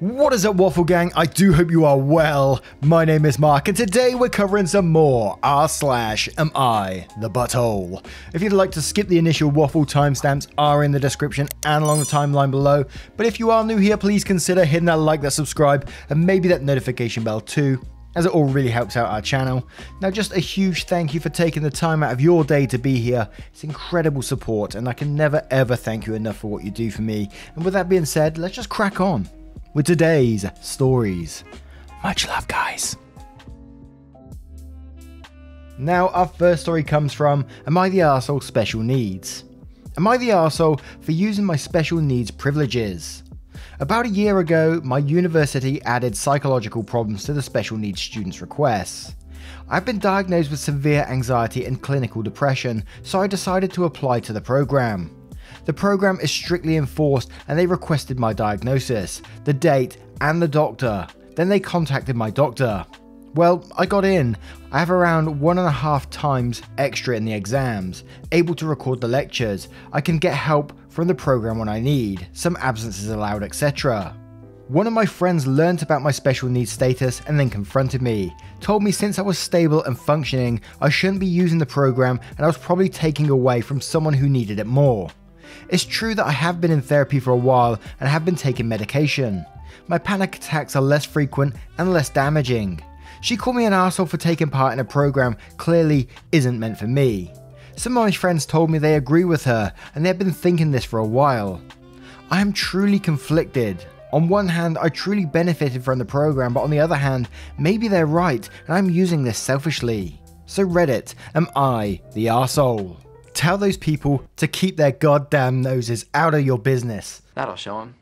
What is up, Waffle Gang? I do hope you are well. My name is Mark, and today we're covering some more r/am I the butthole. If you'd like to skip the initial waffle, timestamps are in the description and along the timeline below. But if you are new here, please consider hitting that like, that subscribe, and maybe that notification bell too, as it all really helps out our channel. Now, just a huge thank you for taking the time out of your day to be here. It's incredible support, and I can never ever thank you enough for what you do for me. And with that being said, let's just crack on with today's stories. Much love, guys. Now, our first story comes from Am I the Arsehole Special Needs? Am I the arsehole for using my special needs privileges? About a year ago, my university added psychological problems to the special needs students' requests. I've been diagnosed with severe anxiety and clinical depression, so I decided to apply to the program. The program is strictly enforced, and they requested my diagnosis, the date, and the doctor. Then they contacted my doctor. Well, I got in. I have around 1.5 times extra in the exams, able to record the lectures. I can get help from the program when I need, some absences allowed, etc. One of my friends learnt about my special needs status and then confronted me, told me since I was stable and functioning, I shouldn't be using the program and I was probably taking away from someone who needed it more. It's true that I have been in therapy for a while and have been taking medication. My panic attacks are less frequent and less damaging. She called me an arsehole for taking part in a program clearly isn't meant for me. Some of my friends told me they agree with her and they have been thinking this for a while. I am truly conflicted. On one hand, I truly benefited from the program, but on the other hand, maybe they're right and I'm using this selfishly. So Reddit, am I the arsehole? Tell those people to keep their goddamn noses out of your business. That'll show them.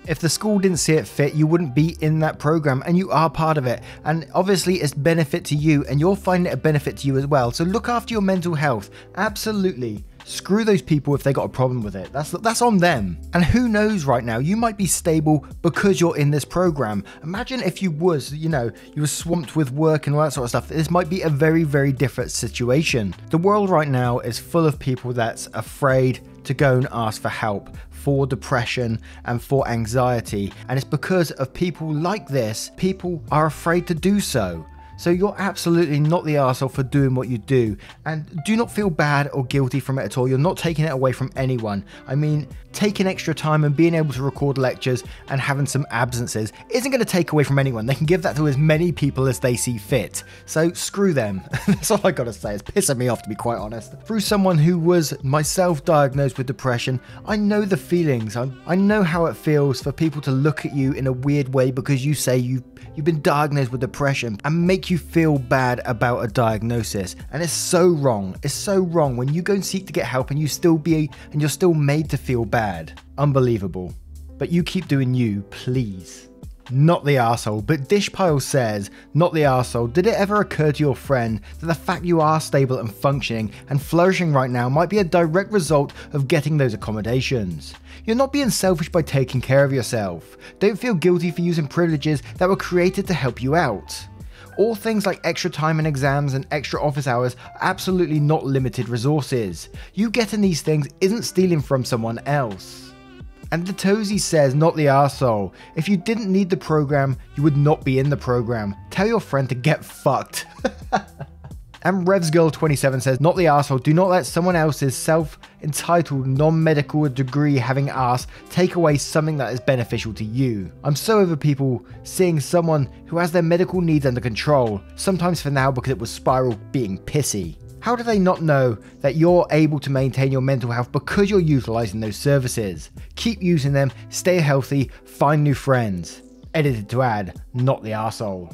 If the school didn't see it fit, you wouldn't be in that program, and you are part of it. And obviously it's benefit to you, and you're finding it a benefit to you as well. So look after your mental health. Absolutely. Screw those people if they got a problem with it. That's on them. And who knows right now, you might be stable because you're in this program. Imagine if you was, you were swamped with work and all that sort of stuff. This might be a very, very different situation. The world right now is full of people that's afraid to go and ask for help for depression and for anxiety. And it's because of people like this, people are afraid to do so. So you're absolutely not the arsehole for doing what you do, and do not feel bad or guilty from it at all. You're not taking it away from anyone. I mean, taking extra time and being able to record lectures and having some absences isn't going to take away from anyone. They can give that to as many people as they see fit. So screw them. That's all I got to say. It's pissing me off, to be quite honest. Through someone who was myself diagnosed with depression, I know the feelings. I know how it feels for people to look at you in a weird way because you say you've been diagnosed with depression and make you feel bad about a diagnosis. And it's so wrong. It's so wrong when you go and seek to get help and you're still made to feel bad. Unbelievable. But you keep doing you, please. Not the arsehole, but Dishpile says, not the arsehole. Did it ever occur to your friend that the fact you are stable and functioning and flourishing right now might be a direct result of getting those accommodations? You're not being selfish by taking care of yourself. Don't feel guilty for using privileges that were created to help you out. All things like extra time in exams and extra office hours are absolutely not limited resources. You getting these things isn't stealing from someone else. And the Tozy says, not the arsehole. If you didn't need the program, you would not be in the program. Tell your friend to get fucked. And RevsGirl27 says, not the arsehole. Do not let someone else's self-entitled non-medical degree having ass take away something that is beneficial to you. I'm so over people seeing someone who has their medical needs under control, sometimes for now because it was Spiral being pissy. How do they not know that you're able to maintain your mental health because you're utilizing those services? Keep using them, stay healthy, find new friends. Edited to add, not the arsehole.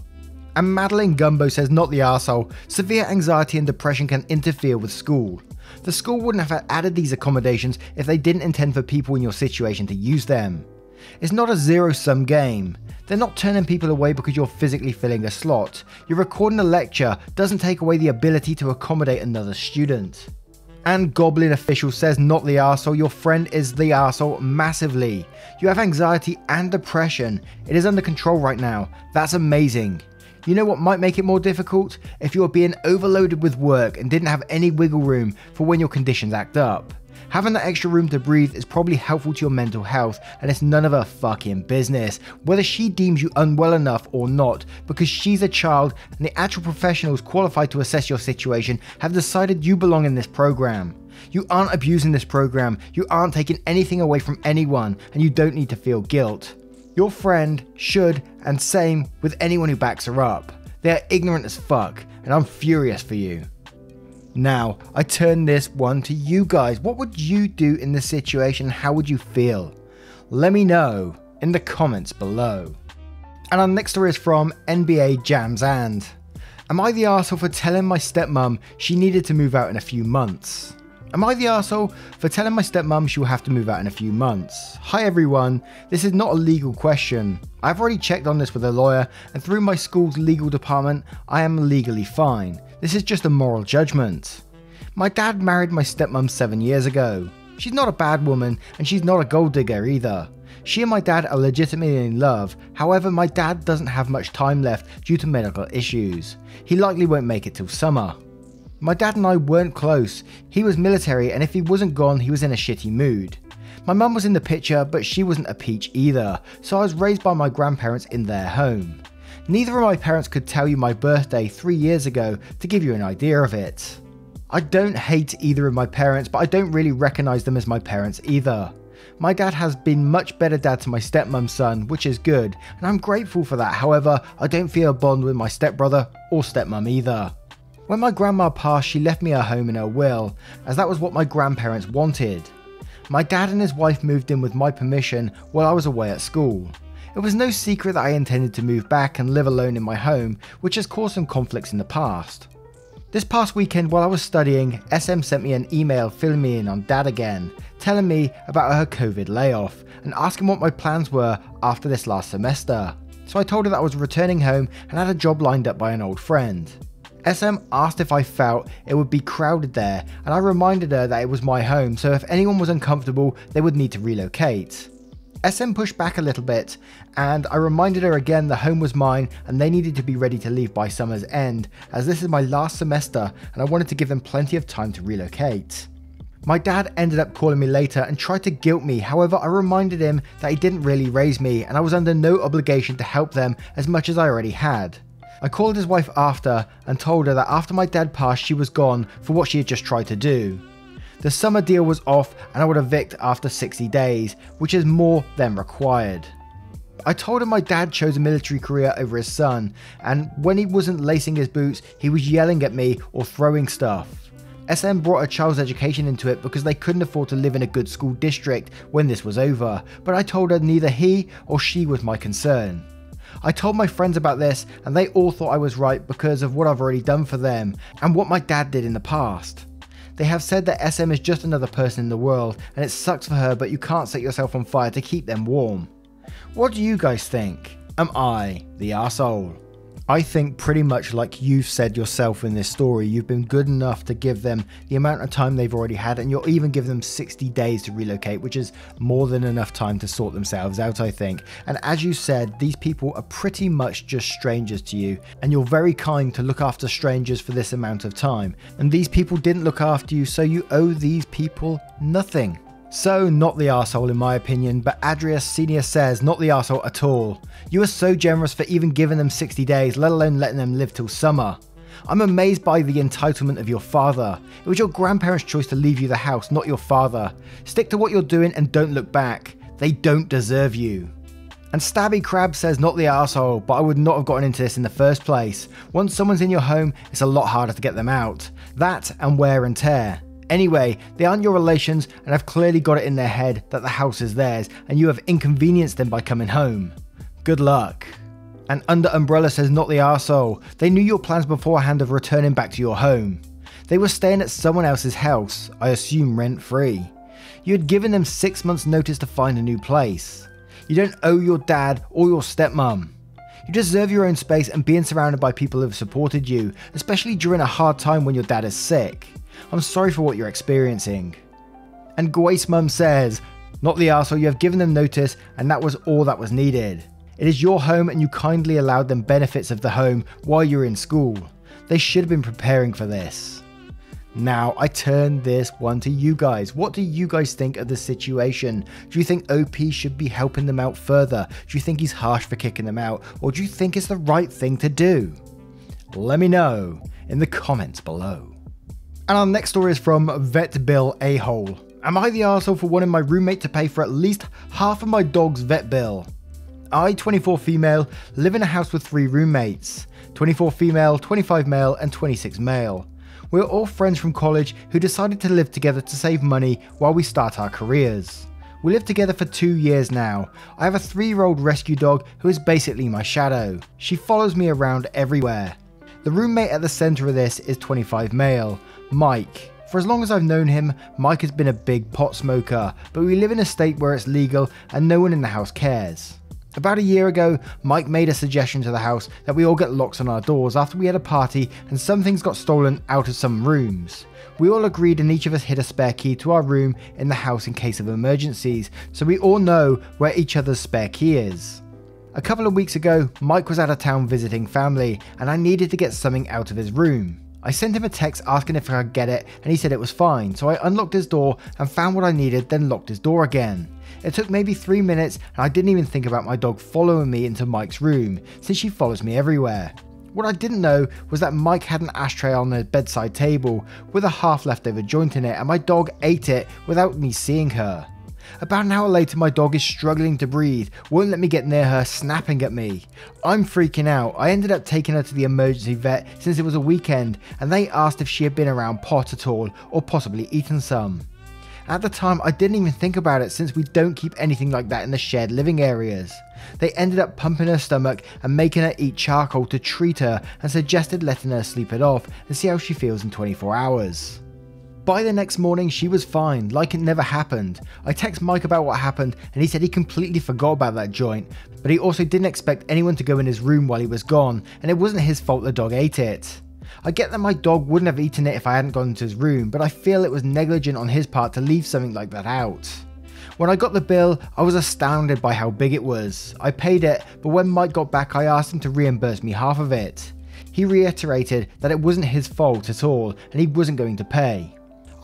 And Madeline Gumbo says, not the arsehole. Severe anxiety and depression can interfere with school. The school wouldn't have added these accommodations if they didn't intend for people in your situation to use them. It's not a zero-sum game. They're not turning people away because you're physically filling a slot. You're recording a lecture doesn't take away the ability to accommodate another student. And Goblin Official says, not the arsehole. Your friend is the arsehole massively. You have anxiety and depression. It is under control right now. That's amazing. You know what might make it more difficult? If you are being overloaded with work and didn't have any wiggle room for when your conditions act up. Having that extra room to breathe is probably helpful to your mental health, and it's none of her fucking business whether she deems you unwell enough or not, because she's a child and the actual professionals qualified to assess your situation have decided you belong in this program. You aren't abusing this program, you aren't taking anything away from anyone, and you don't need to feel guilt. Your friend should, and same with anyone who backs her up. They are ignorant as fuck, and I'm furious for you. Now, I turn this one to you guys. What would you do in this situation? How would you feel? Let me know in the comments below. And our next story is from NBA Jams and. Am I the arsehole for telling my stepmom she needed to move out in a few months? Am I the arsehole for telling my stepmom she will have to move out in a few months? Hi everyone, this is not a legal question. I've already checked on this with a lawyer, and through my school's legal department, I am legally fine. This is just a moral judgment. My dad married my stepmom 7 years ago. She's not a bad woman, and she's not a gold digger either. She and my dad are legitimately in love, however my dad doesn't have much time left due to medical issues. He likely won't make it till summer. My dad and I weren't close. He was military, and if he wasn't gone, he was in a shitty mood. My mum was in the picture, but she wasn't a peach either, so I was raised by my grandparents in their home. Neither of my parents could tell you my birthday 3 years ago to give you an idea of it. I don't hate either of my parents, but I don't really recognise them as my parents either. My dad has been much better dad to my stepmom's son, which is good, and I'm grateful for that. However, I don't feel a bond with my stepbrother or stepmom either. When my grandma passed, she left me her home in her will, as that was what my grandparents wanted. My dad and his wife moved in with my permission while I was away at school. It was no secret that I intended to move back and live alone in my home, which has caused some conflicts in the past. This past weekend while I was studying, SM sent me an email filling me in on dad again, telling me about her COVID layoff and asking what my plans were after this last semester. So I told her that I was returning home and had a job lined up by an old friend. SM asked if I felt it would be crowded there, and I reminded her that it was my home, so if anyone was uncomfortable, they would need to relocate. SM pushed back a little bit, and I reminded her again the home was mine and they needed to be ready to leave by summer's end, as this is my last semester and I wanted to give them plenty of time to relocate. My dad ended up calling me later and tried to guilt me, however I reminded him that he didn't really raise me and I was under no obligation to help them as much as I already had. I called his wife after and told her that after my dad passed she was gone for what she had just tried to do. The summer deal was off and I would evict after 60 days, which is more than required. I told her my dad chose a military career over his son, and when he wasn't lacing his boots, he was yelling at me or throwing stuff. SM brought a child's education into it because they couldn't afford to live in a good school district when this was over, but I told her neither he or she was my concern. I told my friends about this and they all thought I was right because of what I've already done for them and what my dad did in the past. They have said that SM is just another person in the world and it sucks for her, but you can't set yourself on fire to keep them warm. What do you guys think? Am I the arsehole? I think pretty much like you've said yourself in this story, you've been good enough to give them the amount of time they've already had, and you'll even give them 60 days to relocate, which is more than enough time to sort themselves out, I think. And as you said, these people are pretty much just strangers to you, and you're very kind to look after strangers for this amount of time. And these people didn't look after you, so you owe these people nothing. So, not the arsehole in my opinion, but Adrius Senior says not the arsehole at all. You are so generous for even giving them 60 days, let alone letting them live till summer. I'm amazed by the entitlement of your father. It was your grandparents' choice to leave you the house, not your father. Stick to what you're doing and don't look back. They don't deserve you. And Stabby Crab says not the arsehole, but I would not have gotten into this in the first place. Once someone's in your home, it's a lot harder to get them out. That and wear and tear. Anyway, they aren't your relations and have clearly got it in their head that the house is theirs and you have inconvenienced them by coming home. Good luck. And Under Umbrella says not the arsehole. They knew your plans beforehand of returning back to your home. They were staying at someone else's house, I assume rent free. You had given them 6 months notice to find a new place. You don't owe your dad or your stepmom. You deserve your own space and being surrounded by people who have supported you, especially during a hard time when your dad is sick. I'm sorry for what you're experiencing. And Grace Mum says, not the arsehole, you have given them notice and that was all that was needed. It is your home and you kindly allowed them benefits of the home while you're in school. They should have been preparing for this. Now, I turn this one to you guys. What do you guys think of the situation? Do you think OP should be helping them out further? Do you think he's harsh for kicking them out? Or do you think it's the right thing to do? Let me know in the comments below. And our next story is from Vet Bill A-Hole. Am I the arsehole for wanting my roommate to pay for at least half of my dog's vet bill? I, 24 female, live in a house with 3 roommates. 24 female, 25 male and 26 male. We're all friends from college who decided to live together to save money while we start our careers. We live together for 2 years now. I have a 3-year-old rescue dog who is basically my shadow. She follows me around everywhere. The roommate at the centre of this is 25 male, Mike. For as long as I've known him, Mike has been a big pot smoker, but we live in a state where it's legal and no one in the house cares. About a year ago, Mike made a suggestion to the house that we all get locks on our doors after we had a party and some things got stolen out of some rooms. We all agreed and each of us hid a spare key to our room in the house in case of emergencies, so we all know where each other's spare key is. A couple of weeks ago, Mike was out of town visiting family and I needed to get something out of his room. I sent him a text asking if I could get it and he said it was fine, so I unlocked his door and found what I needed, then locked his door again. It took maybe 3 minutes and I didn't even think about my dog following me into Mike's room, since she follows me everywhere. What I didn't know was that Mike had an ashtray on the bedside table with a half leftover joint in it and my dog ate it without me seeing her. About an hour later, my dog is struggling to breathe, won't let me get near her, snapping at me. I'm freaking out. I ended up taking her to the emergency vet since it was a weekend and they asked if she had been around pot at all or possibly eaten some. At the time, I didn't even think about it since we don't keep anything like that in the shared living areas. They ended up pumping her stomach and making her eat charcoal to treat her and suggested letting her sleep it off and see how she feels in 24 hours. By the next morning, she was fine, like it never happened. I texted Mike about what happened and he said he completely forgot about that joint, but he also didn't expect anyone to go in his room while he was gone and it wasn't his fault the dog ate it. I get that my dog wouldn't have eaten it if I hadn't gone into his room, but I feel it was negligent on his part to leave something like that out. When I got the bill, I was astounded by how big it was. I paid it, but when Mike got back I asked him to reimburse me half of it. He reiterated that it wasn't his fault at all and he wasn't going to pay.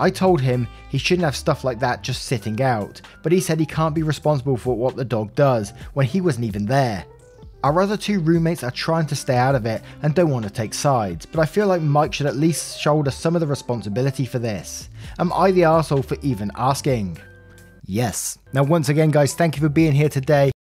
I told him he shouldn't have stuff like that just sitting out, but he said he can't be responsible for what the dog does when he wasn't even there. Our other 2 roommates are trying to stay out of it and don't want to take sides, but I feel like Mike should at least shoulder some of the responsibility for this. Am I the arsehole for even asking? Yes. Now once again guys, thank you for being here today.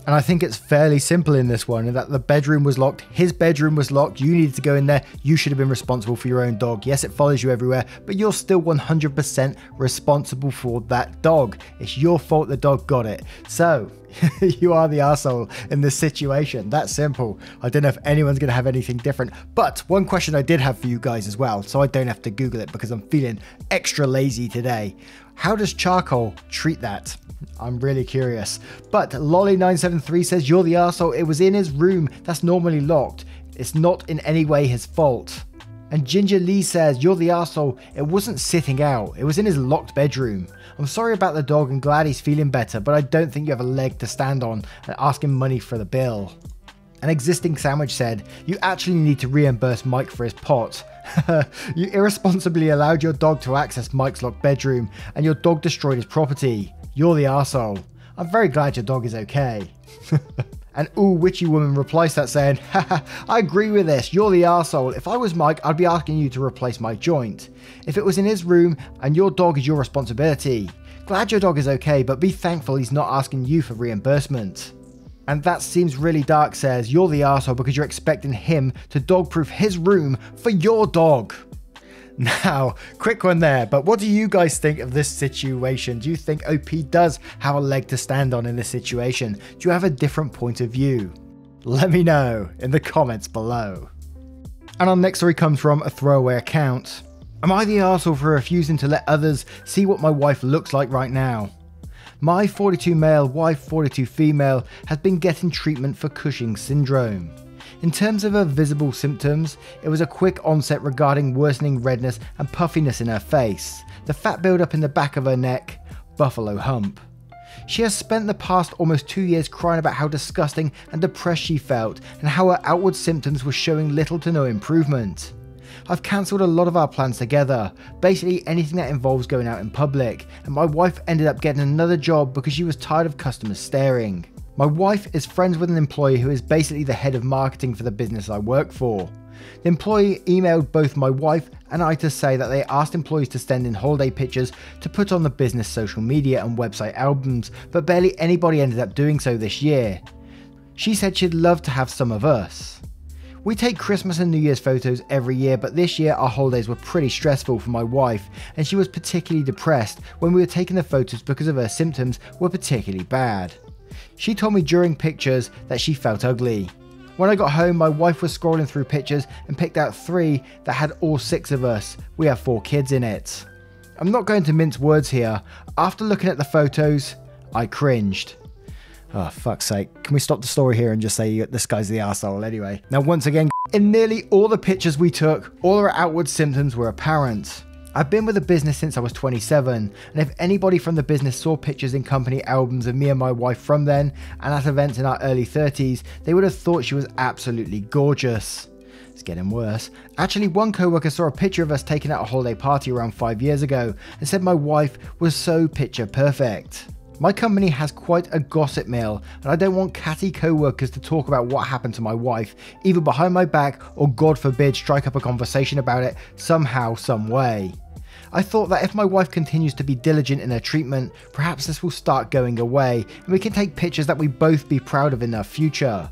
And I think it's fairly simple in this one, that the bedroom was locked, his bedroom was locked, you needed to go in there, you should have been responsible for your own dog. Yes, it follows you everywhere, but you're still 100% responsible for that dog. It's your fault the dog got it. So, you are the arsehole in this situation. That's simple. I don't know if anyone's going to have anything different, but one question I did have for you guys as well, so I don't have to Google it because I'm feeling extra lazy today. How does charcoal treat that? I'm really curious. But Lolly973 says, you're the arsehole. It was in his room. That's normally locked. It's not in any way his fault. And Ginger Lee says, you're the arsehole. It wasn't sitting out. It was in his locked bedroom. I'm sorry about the dog and glad he's feeling better, but I don't think you have a leg to stand on and ask him money for the bill. An existing sandwich said, you actually need to reimburse Mike for his pot. You irresponsibly allowed your dog to access Mike's locked bedroom and your dog destroyed his property. You're the arsehole. I'm very glad your dog is okay. And ooh, witchy woman replies that saying, haha, I agree with this, you're the arsehole. If I was Mike, I'd be asking you to replace my joint. If it was in his room and your dog is your responsibility. Glad your dog is okay, but be thankful he's not asking you for reimbursement. And that seems really dark says, you're the arsehole because you're expecting him to dog-proof his room for your dog. Now, quick one there, but what do you guys think of this situation? Do you think OP does have a leg to stand on in this situation? Do you have a different point of view? Let me know in the comments below. And our next story comes from a throwaway account. Am I the arsehole for refusing to let others see what my wife looks like right now? My 42 male wife, 42 female, has been getting treatment for Cushing's syndrome. In terms of her visible symptoms, it was a quick onset regarding worsening redness and puffiness in her face, the fat buildup in the back of her neck, buffalo hump. She has spent the past almost 2 years crying about how disgusting and depressed she felt and how her outward symptoms were showing little to no improvement. I've cancelled a lot of our plans together, basically anything that involves going out in public, and my wife ended up getting another job because she was tired of customers staring. My wife is friends with an employee who is basically the head of marketing for the business I work for. The employee emailed both my wife and I to say that they asked employees to send in holiday pictures to put on the business social media and website albums, but barely anybody ended up doing so this year. She said she'd love to have some of us. We take Christmas and New Year's photos every year, but this year our holidays were pretty stressful for my wife, and she was particularly depressed when we were taking the photos because of her symptoms were particularly bad. She told me during pictures that she felt ugly. When I got home, my wife was scrolling through pictures and picked out 3 that had all 6 of us. We have 4 kids in it. I'm not going to mince words here. After looking at the photos, I cringed. Oh, fuck's sake. Can we stop the story here and just say this guy's the arsehole anyway? Now, once again, in nearly all the pictures we took, all our outward symptoms were apparent. I've been with the business since I was 27, and if anybody from the business saw pictures in company albums of me and my wife from then, and at events in our early 30s, they would have thought she was absolutely gorgeous. It's getting worse. Actually, one co-worker saw a picture of us taking out a holiday party around 5 years ago, and said my wife was so picture perfect. My company has quite a gossip mill, and I don't want catty co-workers to talk about what happened to my wife, either behind my back or, God forbid, strike up a conversation about it somehow, some way. I thought that if my wife continues to be diligent in her treatment, perhaps this will start going away, and we can take pictures that we both be proud of in our future.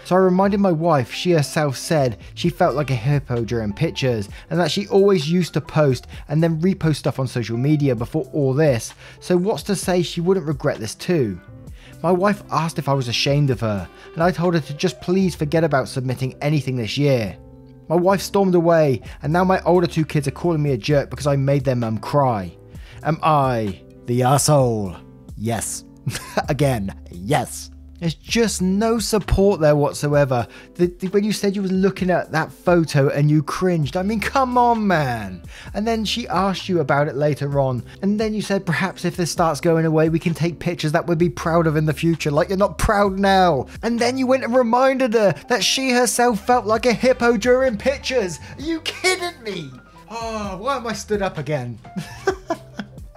So I reminded my wife she herself said she felt like a hippo during pictures, and that she always used to post and then repost stuff on social media before all this, so what's to say she wouldn't regret this too? My wife asked if I was ashamed of her, and I told her to just please forget about submitting anything this year. My wife stormed away, and now my older 2 kids are calling me a jerk because I made their mum cry. Am I the arsehole? Yes. Again, yes. There's just no support there whatsoever. When you said you were looking at that photo and you cringed, I mean, come on, man. And then she asked you about it later on, and then you said perhaps if this starts going away, we can take pictures that we'll be proud of in the future, like you're not proud now. And then you went and reminded her that she herself felt like a hippo during pictures. Are you kidding me? Oh, why am I stood up again?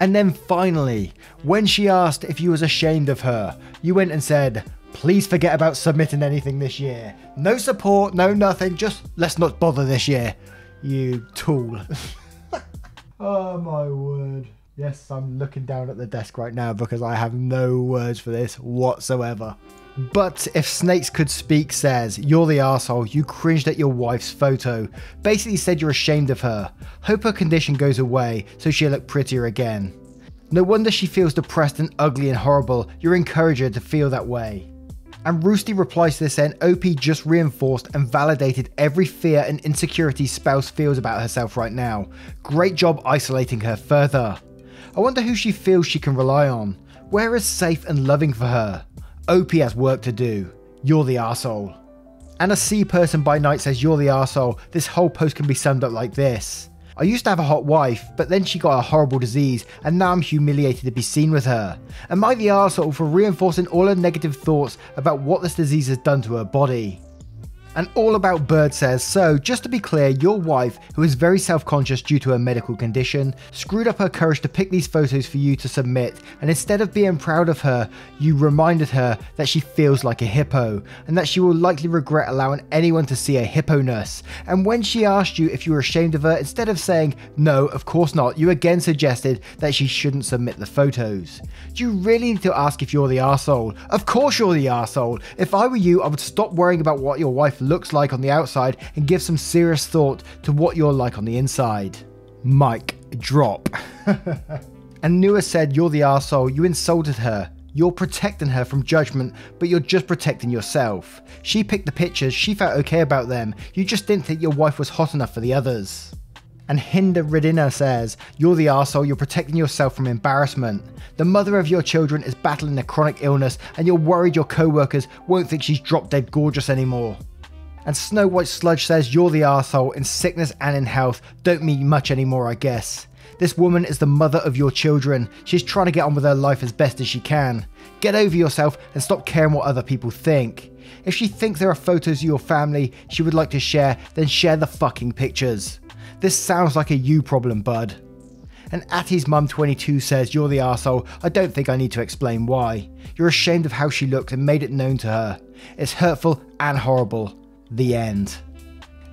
And then finally, when she asked if you was ashamed of her, you went and said, please forget about submitting anything this year. No support, no nothing, just let's not bother this year. You tool. Oh my word. Yes, I'm looking down at the desk right now because I have no words for this whatsoever. But if Snakes Could Speak says, you're the arsehole, you cringed at your wife's photo, basically said you're ashamed of her, hope her condition goes away so she'll look prettier again. No wonder she feels depressed and ugly and horrible, you're encouraging her to feel that way. And Roosty replies to this saying OP just reinforced and validated every fear and insecurity spouse feels about herself right now. Great job isolating her further. I wonder who she feels she can rely on. Where is safe and loving for her? OP has work to do. You're the arsehole. And a C person by night says you're the arsehole. This whole post can be summed up like this. I used to have a hot wife, but then she got a horrible disease, and now I'm humiliated to be seen with her. Am I the arsehole for reinforcing all her negative thoughts about what this disease has done to her body? And All About Bird says, so just to be clear, your wife, who is very self-conscious due to her medical condition, screwed up her courage to pick these photos for you to submit, and instead of being proud of her, you reminded her that she feels like a hippo, and that she will likely regret allowing anyone to see her hippo-ness. And when she asked you if you were ashamed of her, instead of saying, no, of course not, you again suggested that she shouldn't submit the photos. Do you really need to ask if you're the arsehole? Of course you're the arsehole. If I were you, I would stop worrying about what your wife looks like on the outside and give some serious thought to what you're like on the inside. Mic drop. And Nua said, you're the arsehole, you insulted her. You're protecting her from judgment, but you're just protecting yourself. She picked the pictures, she felt okay about them. You just didn't think your wife was hot enough for the others. And Hinda Redina says, you're the arsehole, you're protecting yourself from embarrassment. The mother of your children is battling a chronic illness and you're worried your co-workers won't think she's drop dead gorgeous anymore. And Snow White Sludge says, you're the arsehole, in sickness and in health, don't mean much anymore I guess. This woman is the mother of your children, she's trying to get on with her life as best as she can. Get over yourself and stop caring what other people think. If she thinks there are photos of your family she would like to share, then share the fucking pictures. This sounds like a you problem, bud. And Atti's mum 22 says, you're the arsehole. I don't think I need to explain why. You're ashamed of how she looked and made it known to her. It's hurtful and horrible. The end.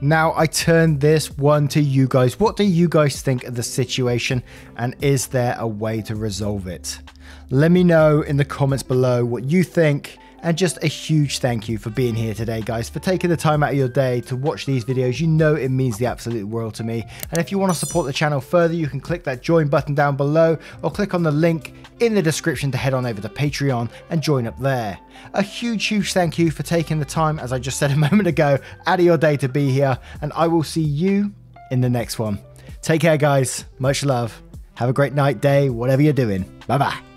Now I turn this one to you guys. What do you guys think of the situation, and is there a way to resolve it? Let me know in the comments below what you think. And just a huge thank you for being here today, guys, for taking the time out of your day to watch these videos. You know it means the absolute world to me. And if you want to support the channel further, you can click that join button down below, or click on the link in the description to head on over to Patreon and join up there. A huge thank you for taking the time, as I just said a moment ago, out of your day to be here. And I will see you in the next one. Take care, guys. Much love. Have a great night, day, whatever you're doing. Bye-bye.